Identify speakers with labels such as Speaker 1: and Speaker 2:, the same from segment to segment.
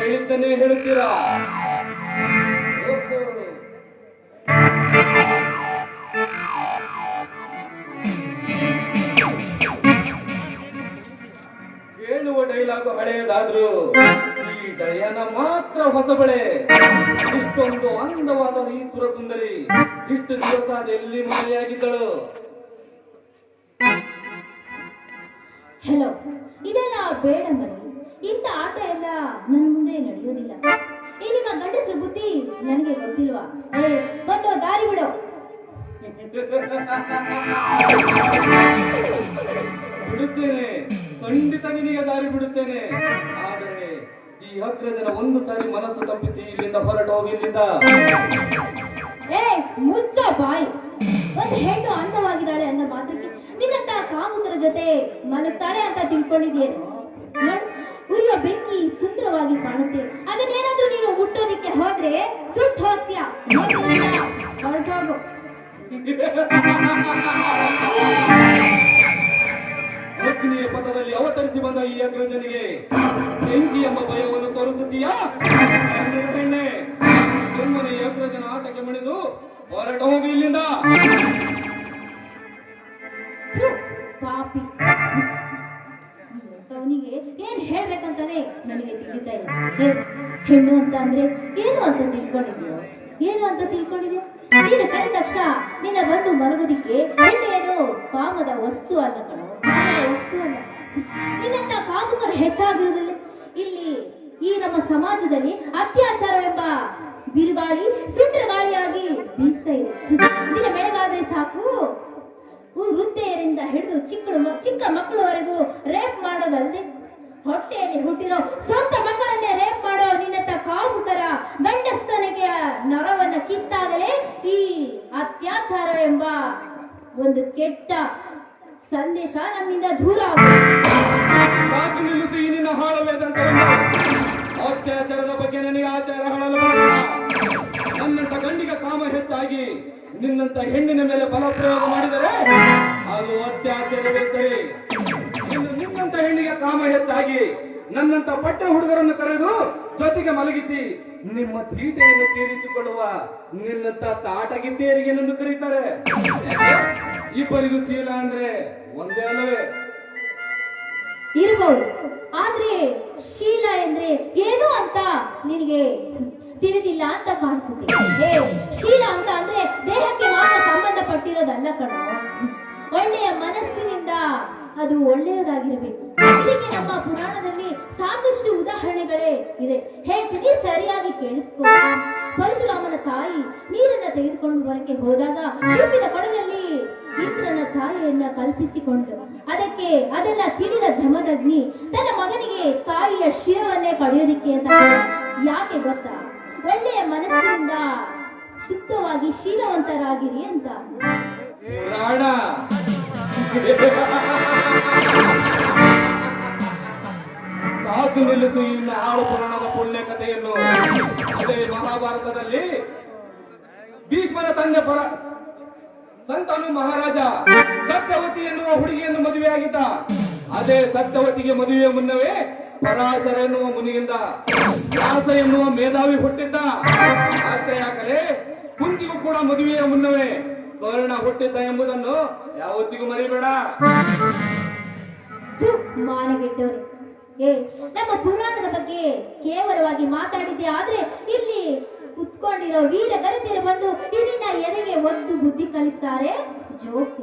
Speaker 1: ಹೇಳಿದ್ದನ್ನೇ ಹೇಳುತ್ತೀರಾ? ಕೇಳುವ ಡೈಲಾಗು ಹಳೆಯದಾದ್ರು ಈ ಡಯನ ಮಾತ್ರ ಹೊಸಬಳೆ. ಇಷ್ಟೊಂದು ಅಂದವಾದ ಈ ಸುರ ಸುಂದರಿ ಇಷ್ಟು ದಿವಸ ಎಲ್ಲಿ ಮರೆಯಾಗಿದ್ದಳು?
Speaker 2: ಹೆಲೋ, ಇದೆಲ್ಲ ಬೇಡ ಮರಿ. ಇಂಥ ಆಟ ಎಲ್ಲ ನನ್ನ ಮುಂದೆ ನಡೆಯೋದಿಲ್ಲ. ಈ ನಿಮ್ಮ ಗಂಡಸ್ರ ಬುದ್ಧಿ ನನಗೆ ಗೊತ್ತಿಲ್ವಾ? ಒಂದು ದಾರಿ ಬಿಡು.
Speaker 1: ಬಿಡುತ್ತೇನೆ, ಖಂಡಿತ ನಿನಗೆ ದಾರಿ ಬಿಡುತ್ತೇನೆ. ಆದರೆ ಈ ಅಗ್ರಜನ ಒಂದು ಸಾರಿ ಮನಸ್ಸು ತಪ್ಪಿಸಿ ಇಲ್ಲಿಂದ ಹೊರಟು ಹೋಗಿ ಇಲ್ಲಿಂದ.
Speaker 2: ಮುಚ್ಚ ಬಾಯಿ. ಒಂದು ಹೆಣ್ಣು ಅಂದವಾಗಿದ್ದಾಳೆ ಅಂದ ಮಾತ್ರಕ್ಕೆ ನಿನ್ನಂತ ಕಾಮುಕರ ಜೊತೆ ಮಲಗ್ತಾಳೆ ಅಂತ ತಿಳ್ಕೊಂಡಿದ್ಯೇನು? ಉರಿಯೋ ಬೆಂಕಿ ಸುಂದರವಾಗಿ ಕಾಣುತ್ತೆ. ಅದನ್ನೇನಾದ್ರೂ ನೀನು ಮುಟ್ಟೋದಿಕ್ಕೆ ಹೋದ್ರೆ ಸುಟ್ಟು ಹೋಗ್ತೀಯ. ಹೊರಟೋಗು.
Speaker 1: ಅಗ್ನಿಯ ಪಥದಲ್ಲಿ ಅವತರಿಸಿ ಬಂದ ಈ ಅಗ್ರಜನಿಗೆ ಬೆಂಕಿ ಎಂಬ ಭಯವನ್ನು ತೋರಿಸುತ್ತೀಯಾ? ಹೆಣ್ಣೆ, ಸುಮ್ಮನೆ ಈ ಅಗ್ರಜನ ಆಟಕ್ಕೆ ಮಣಿದು ಹೊರಟು ಹೋಗಿ ಇಲ್ಲಿಂದ.
Speaker 2: ಪಾಪಿ, ಅವನಿಗೆ ಏನ್ ಹೇಳ್ಬೇಕಂತಾನೆ ನನಗೆ ತಿಳಿತಾ ಇಲ್ಲ. ಹೆಣ್ಣು ಅಂತ ಅಂದ್ರೆ ಏನು ಅಂತ ತಿಳ್ಕೊಂಡಿದ್ಯೋ? ಏನು ಅಂತ ತಿಳ್ಕೊಂಡಿದ್ಯೋ? ನೀನು ಕರೆದ ತಕ್ಷಣ ನಿನ್ನ ಬಂದು ಮಲಗೋದಿಕ್ಕೆ ಹೆಣ್ಣೇನು ಕಾಮದ ವಸ್ತು ಅಲ್ಲ ಕಣೋ, ಕಾಮದ ವಸ್ತು ಅಲ್ಲ. ನಿನ್ನಂತ ಕಾಮುಕರು ಹೆಚ್ಚಾಗಿರುವುದಿಲ್ಲ. ಇಲ್ಲಿ ಈ ನಮ್ಮ ಸಮಾಜದಲ್ಲಿ ಅತ್ಯಾಚಾರ ಎಂಬ ಬಿರುಗಾಳಿ ಸುಂಟರ ಗಾಳಿಯಾಗಿ ಬೀಸ್ತಾ ಇದೆ. ದಿನ ಬೆಳಗಾದ್ರೆ ಸಾಕು ವೃದ್ಧೆಯರಿಂದ ಹಿಡಿದು ಚಿಕ್ಕ ಮಕ್ಕಳವರೆಗೂ ರೇಪ್ ಮಾಡೋದಲ್ಲದೆ ಹೊಟ್ಟೆಯಲ್ಲಿ ಹುಟ್ಟಿರೋ ಸ್ವಂತ ಮಕ್ಕಳನ್ನೇ ರೇಪ್ ಮಾಡೋ ನಿನ್ನಂತ ಕಾಮುಕರ ಗಂಡಸ್ತನಿಗೆ ನರವನ್ನ ಕಿತ್ತಾಗಲೇ ಈ ಅತ್ಯಾಚಾರ ಎಂಬ ಒಂದು ಕೆಟ್ಟ ಸಂದೇಶ ನಮ್ಮಿಂದ ದೂರ
Speaker 1: ನಿಲ್ಲಿಸಿ. ನಿನ್ನ ಹಾಳವೇದಂತ ಅತ್ಯಾಚಾರದ ಬಗ್ಗೆ ನನಗೆ ಆಚಾರ ಹಾಳಲು. ನನ್ನಂತ ಗಂಡಿಗೆ ಕಾಮ ಹೆಚ್ಚಾಗಿ ನಿನ್ನಂತ ಹೆಣ್ಣಿನ ಮೇಲೆ ಬಲ ಪ್ರಯೋಗ ಮಾಡಿದರೆ ಅದು ಅತ್ಯಾಚಾರವೇ ಸರಿ. ನಿನ್ನಂತ ಹೆಣ್ಣಿಗೆ ಕಾಮ ಹೆಚ್ಚಾಗಿ ನನ್ನಂತ ಪಟ್ಟ ಹುಡುಗರನ್ನು ಕರೆದು ಜೊತೆಗೆ ಮಲಗಿಸಿ ನಿಮ್ಮ ತೀಟೆಯನ್ನು ತೀರಿಸಿಕೊಳ್ಳುವ ನಿನ್ನಂತ ತಾಟಗಿದ್ದೇರಿಗೆನನ್ನು ಕರೀತಾರೆ. ಇಬ್ಬರಿಗೂ ಶೀಲ ಅಂದ್ರೆ ಒಂದೇ ಅಲ್ಲವೇ?
Speaker 2: ಇರಬಹುದು, ಆದ್ರೆ ಶೀಲ ಅಂದ್ರೆ ಏನು ಅಂತ ನಿನಗೆ ತಿಳಿದಿಲ್ಲ ಅಂತ ಕಾಣಿಸುತ್ತೆ. ಶೀಲ ಅಂತ ಅಂದ್ರೆ ದೇಹಕ್ಕೆ ಮಾತ್ರ ಸಂಬಂಧಪಟ್ಟಿರೋದಲ್ಲ ಕಣೋ, ಒಳ್ಳೆಯ ಮನಸ್ಸಿನಿಂದ ಅದು ಒಳ್ಳೆಯದಾಗಿರಬೇಕು. ಇದಕ್ಕೆ ನಮ್ಮ ಪುರಾಣದಲ್ಲಿ ಸಾಕಷ್ಟು ಉದಾಹರಣೆಗಳೇ ಇದೆ. ಹೇಳ್ತೀನಿ, ಸರಿಯಾಗಿ ಕೇಳಿಸ್ಕೊ. ಪರಶುರಾಮನ ತಾಯಿ ನೀರನ್ನ ತೆಗೆದುಕೊಂಡು ಬರಕ್ಕೆ ಹೋದಾಗ ತುಂಬಿದ ಕೊಡದಲ್ಲಿ ಇಂದ್ರನ ಛಾಯೆಯನ್ನ ಕಲ್ಪಿಸಿಕೊಂಡು ಅದನ್ನ ತಿಳಿದ ಜಮದಗ್ನಿ ತನ್ನ ಮಗನಿಗೆ ತಾಯಿಯ ಶಿರವನ್ನೇ ಕಳೆಯೋದಿಕ್ಕೆ ಅಂತ. ಯಾಕೆ ಗೊತ್ತಾ? ಒಳ್ಳೆಯ ಮನಸ್ಸಿನಿಂದ ಶುದ್ಧವಾಗಿ ಶೀಲವಂತರಾಗಿರಿ ಅಂತ.
Speaker 1: ಸಾಕು ನಿಲ್ಲಿಸು ಇನ್ನ ಆಳು ಪುರಾಣದ ಪುಣ್ಯ ಕಥೆಯನ್ನು. ಅದೇ ಮಹಾಭಾರತದಲ್ಲಿ ಭೀಷ್ಮನ ತಂದೆ ಸಂತನು ಮಹಾರಾಜ ಸತ್ಯವತಿ ಎನ್ನುವ ಹುಡುಗಿಯನ್ನು ಮದುವೆಯಾಗಿದ್ದ. ಅದೇ ಸತ್ಯವತಿಗೆ ಮದುವೆಯ ಮುನ್ನವೇ ಪರಾಶರ ಎನ್ನುವ ಮುನಿಯಿಂದ ವ್ಯಾಸ ಎನ್ನುವ ಮೇಧಾವಿ ಹುಟ್ಟಿದ್ದ. ಅಷ್ಟೇ ಯಾಕಲೆ ಕುಂತಿಗೂ ಕೂಡ ಮದುವೆಯ ಮುನ್ನವೇ ಕರ್ಣ ಹುಟ್ಟಿದ್ದ ಎಂಬುದನ್ನು ಯಾವತ್ತಿಗೂ ಮರಿಬೇಡ.
Speaker 2: ಮಾನಗೆಟ್ಟವರು, ನಮ್ಮ ಪುರಾಣದ ಬಗ್ಗೆ ಕೇವಲವಾಗಿ ಮಾತಾಡಿದ್ದೆ. ಆದ್ರೆ ಇಲ್ಲಿ ಕುತ್ಕೊಂಡಿರೋ ವೀರ ಗರತಿಯರು ಬಂದು ಇದನ್ನ ಎದೆಗೆ ಒತ್ತು ಬುದ್ಧಿ ಕಲಿಸ್ತಾರೆ. ಜೋಕಿ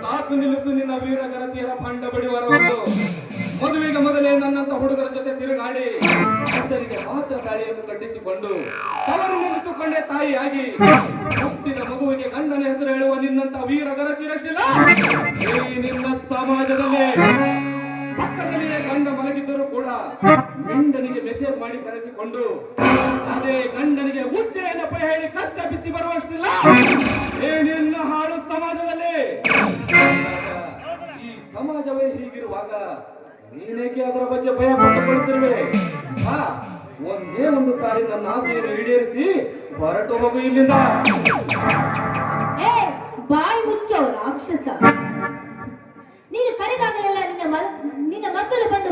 Speaker 1: ಸಾಕು ನಿಲ್ಲಿಸು ನಿನ್ನ ವೀರ ಗರತಿಯರ ಪಂಡ ಬಡಿವರವನ್ನು. ಮದುವೆಗೆ ಮೊದಲೇ ನನ್ನಂತ ಹುಡುಗರ ಜೊತೆ ತಿರುಗಾಡಿ ಹೆಸರಿಗೆ ಮಾತ್ರ ತಾಳಿಯನ್ನು ಕಟ್ಟಿಸಿಕೊಂಡು ತವರು ನಿಲ್ಲಿಸಿಕೊಂಡೇ ತಾಯಿಯಾಗಿ ಹುಟ್ಟಿದ ಮಗುವಿಗೆ ಗಂಡನ ಹೆಸರು ಹೇಳುವ ನಿನ್ನಂತ ವೀರ ಗರತಿಯರಷ್ಟಿಲ್ಲ ನಿನ್ನ ಸಮಾಜದಲ್ಲಿ. ಪಕ್ಕದಲ್ಲಿಯೇ ಗಂಡ ಮಲಗಿದ್ದರೂ ಕೂಡ ಗಂಡನಿಗೆ ಮೆಸೇಜ್ ಮಾಡಿ ಕರೆಸಿಕೊಂಡು ಅದೇ ಗಂಡನಿಗೆ ಉಚ್ಚೆಯನ್ನು ಪೈ ಹೇಳಿ ಕಚ್ಚ ಬಿಚ್ಚಿ ಬರುವಷ್ಟಿಲ್ಲ ನಿನ್ನ ಹಾಳು ಸಮಾಜದಲ್ಲಿ. ಈ ಸಮಾಜವೇ ಹೀಗಿರುವಾಗ ನೀನೇಕೆ ಅದರ ಬಗ್ಗೆ ಭಯ ಪಟ್ಟುಕೊಳ್ಳುತ್ತಿರುವೆ? ಒಂದೇ ಒಂದು ಸಾರಿ ನನ್ನ ಆಸೆಯನ್ನು ಈಡೇರಿಸಿ ಹೊರಟು ಹೋಗು ಇಲ್ಲಿಂದ.
Speaker 2: ಬಾಯಿ ಮುಚ್ಚೋ ರಾಕ್ಷಸ,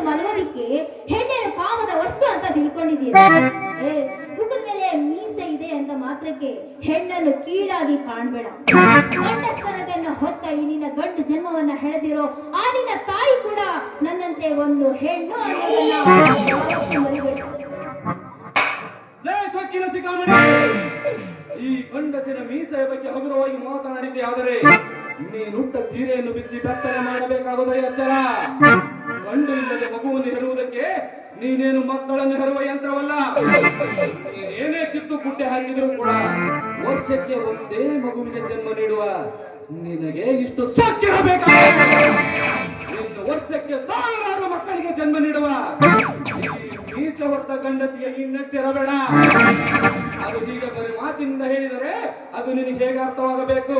Speaker 2: ಮಲಗೋದಿಕ್ಕೆ ಹೆಣ್ಣೇನು ಕಾಮದ ವಸ್ತು ಅಂತ ತಿಳ್ಕೊಂಡಿದ್ದೀರ? ಏ, ಮುಖದ ಮೇಲೆ ಮೀಸೆ ಇದೆ ಅಂತ ಮಾತ್ರಕ್ಕೆ ಹೆಣ್ಣನ್ನು ಕೀಳಾಗಿ ಕಾಣ್ಬೇಡ. ಗಂಡಸ್ತನದನ್ನ ಹೊತ್ತ ಈ ನಿನ್ನ ಗಂಡು ಜನ್ಮವನ್ನ ಹೆಳೆದಿರೋ ಆ ನಿನ್ನ ತಾಯಿ ಕೂಡ ನನ್ನಂತೆ ಒಂದು ಹೆಣ್ಣು ಅನ್ನೋದನ್ನ ಯಾವತ್ತೂ ಮರಿಬೇಡ.
Speaker 1: ಜಯ ಸೊಕ್ಕಿನ ಸಿಕ್ಕಾಮಣಿ, ಈ ಗಂಡಸಿನ ಮೀಸೆಯ ಬಗ್ಗೆ ಹಗುರವಾಗಿ ಮಾತನಾಡಿದ್ದೆ. ಆದರೆ ನೀನುಟ್ಟ ಸೀರೆಯನ್ನು ಬಿಚ್ಚಿ ಬೆತ್ತನೆ ಮಾಡಬೇಕಾಗುವುದೇ ಎಚ್ಚರ. ಗಂಡು ಇಲ್ಲದೆ ಮಗುವನ್ನು ಹೆರುವುದಕ್ಕೆ ನೀನೇನು ಮಕ್ಕಳನ್ನು ಹೆರುವ ಯಂತ್ರವಲ್ಲ. ನೀನೇನೇ ಕಿತ್ತು ಗುಡ್ಡೆ ಹಾಕಿದರೂ ಕೂಡ ವರ್ಷಕ್ಕೆ ಒಂದೇ ಮಗುವಿಗೆ ಜನ್ಮ ನೀಡುವ ನಿನಗೆ ಇಷ್ಟು ಸೊಕ್ಕಿರಬೇಕಾಗುತ್ತದೆ. ಇನ್ನು ವರ್ಷಕ್ಕೆ ಸಾವಿರಾರು ಮಕ್ಕಳಿಗೆ ಜನ್ಮ ನೀಡುವ ಈ ನೀಚ ಹೊತ್ತ ಗಂಡಸಿಗೆ ಇನ್ನೆಷ್ಟಿರಬೇಡ. ಅದು ಹೀಗೆ ಬರೀ ಮಾತಿನಿಂದ ಹೇಳಿದರೆ ಅದು ನಿನಗೆ ಹೇಗೆ ಅರ್ಥವಾಗಬೇಕು?